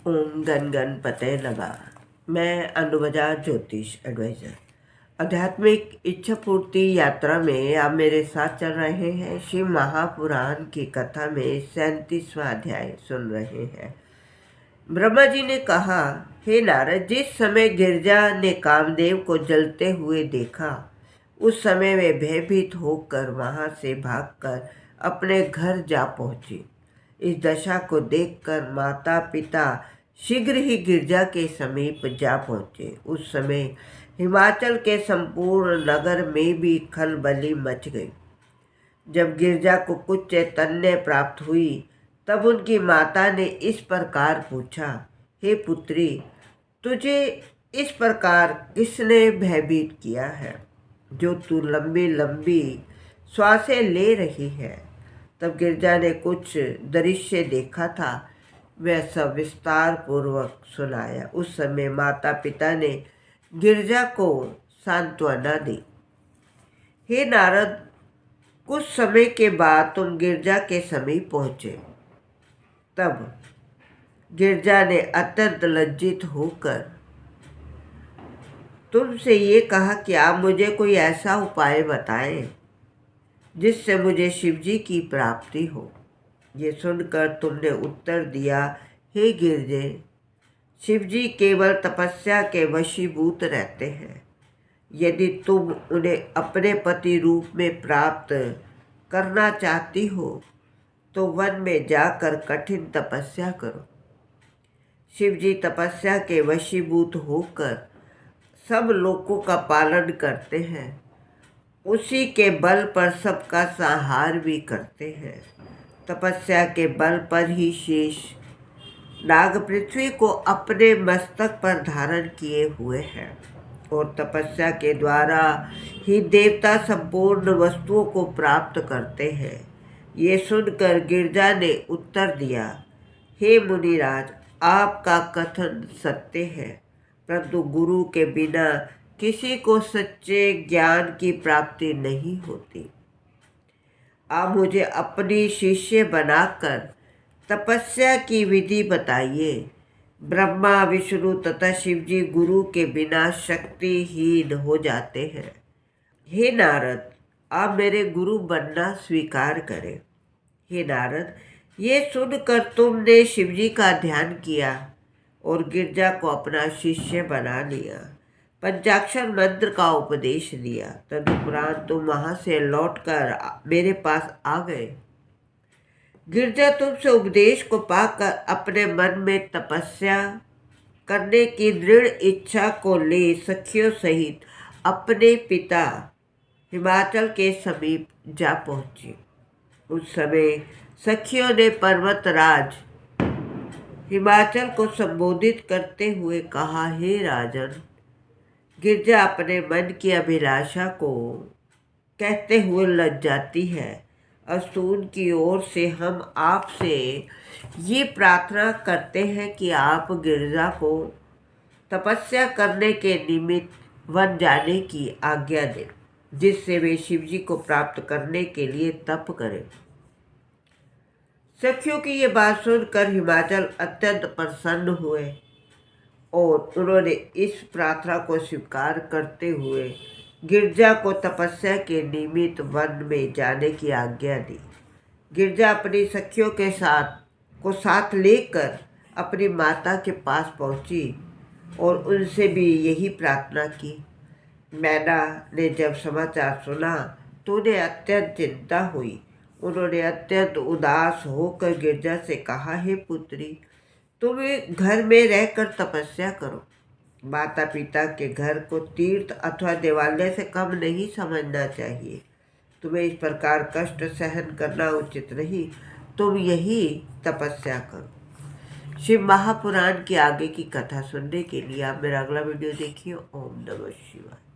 ओम गण गणपते नमः। मैं अनुवजा ज्योतिष एडवाइजर। आध्यात्मिक इच्छा पूर्ति यात्रा में आप मेरे साथ चल रहे हैं। शिव महापुराण की कथा में 37वां अध्याय सुन रहे हैं। ब्रह्मा जी ने कहा, हे नारद, जिस समय गिरजा ने कामदेव को जलते हुए देखा, उस समय वे भयभीत होकर वहां से भागकर अपने घर जा पहुंची। इस दशा को देखकर माता पिता शीघ्र ही गिरजा के समीप जा पहुंचे। उस समय हिमाचल के संपूर्ण नगर में भी खलबली मच गई। जब गिरजा को कुछ चैतन्य प्राप्त हुई, तब उनकी माता ने इस प्रकार पूछा, हे पुत्री, तुझे इस प्रकार किसने भयभीत किया है, जो तू लंबी लंबी श्वासें ले रही है। तब गिरजा ने कुछ दृश्य देखा था, वह सब विस्तार पूर्वक सुनाया। उस समय माता पिता ने गिरजा को सांत्वना दी। हे नारद, कुछ समय के बाद तुम गिरजा के समीप पहुंचे। तब गिरजा ने अत्यंत लज्जित होकर तुमसे ये कहा कि आप मुझे कोई ऐसा उपाय बताएं जिससे मुझे शिवजी की प्राप्ति हो। ये सुनकर तुमने उत्तर दिया, हे गिरजे, शिवजी केवल तपस्या के वशीभूत रहते हैं। यदि तुम उन्हें अपने पति रूप में प्राप्त करना चाहती हो तो वन में जाकर कठिन तपस्या करो। शिवजी तपस्या के वशीभूत होकर सब लोगों का पालन करते हैं। उसी के बल पर सबका संहार भी करते हैं। तपस्या के बल पर ही शेष नाग पृथ्वी को अपने मस्तक पर धारण किए हुए हैं और तपस्या के द्वारा ही देवता संपूर्ण वस्तुओं को प्राप्त करते हैं। ये सुनकर गिरजा ने उत्तर दिया, हे मुनिराज, आपका कथन सत्य है, परंतु गुरु के बिना किसी को सच्चे ज्ञान की प्राप्ति नहीं होती। आप मुझे अपनी शिष्य बनाकर तपस्या की विधि बताइए। ब्रह्मा, विष्णु तथा शिवजी गुरु के बिना शक्तिहीन हो जाते हैं। हे नारद, आप मेरे गुरु बनना स्वीकार करें। हे नारद, ये सुनकर तुमने शिवजी का ध्यान किया और गिरजा को अपना शिष्य बना लिया, पंचाक्षर मंत्र का उपदेश दिया। तदुपरांत तुम वहां से लौटकर मेरे पास आ गए। गिरजा तुमसे उपदेश को पाकर अपने मन में तपस्या करने की दृढ़ इच्छा को ले सखियों सहित अपने पिता हिमाचल के समीप जा पहुंची। उस समय सखियों ने पर्वतराज हिमाचल को संबोधित करते हुए कहा, हे राजन, गिरजा अपने मन की अभिलाषा को कहते हुए लज्जाती है। अस्तून की ओर से हम आपसे ये प्रार्थना करते हैं कि आप गिरजा को तपस्या करने के निमित्त वन जाने की आज्ञा दें, जिससे वे शिवजी को प्राप्त करने के लिए तप करें। सखियों की ये बात सुनकर हिमाचल अत्यंत प्रसन्न हुए और उन्होंने इस प्रार्थना को स्वीकार करते हुए गिरजा को तपस्या के निमित्त वन में जाने की आज्ञा दी। गिरजा अपनी सखियों के साथ लेकर अपनी माता के पास पहुंची और उनसे भी यही प्रार्थना की। मैना ने जब समाचार सुना तो उन्हें अत्यंत चिंता हुई। उन्होंने अत्यंत उदास होकर गिरजा से कहा, हे पुत्री, तुम घर में रहकर तपस्या करो। माता पिता के घर को तीर्थ अथवा देवालय से कम नहीं समझना चाहिए। तुम्हें इस प्रकार कष्ट सहन करना उचित नहीं। तुम यही तपस्या करो। शिव महापुराण की आगे की कथा सुनने के लिए आप मेरा अगला वीडियो देखिए। ओम नमः शिवाय।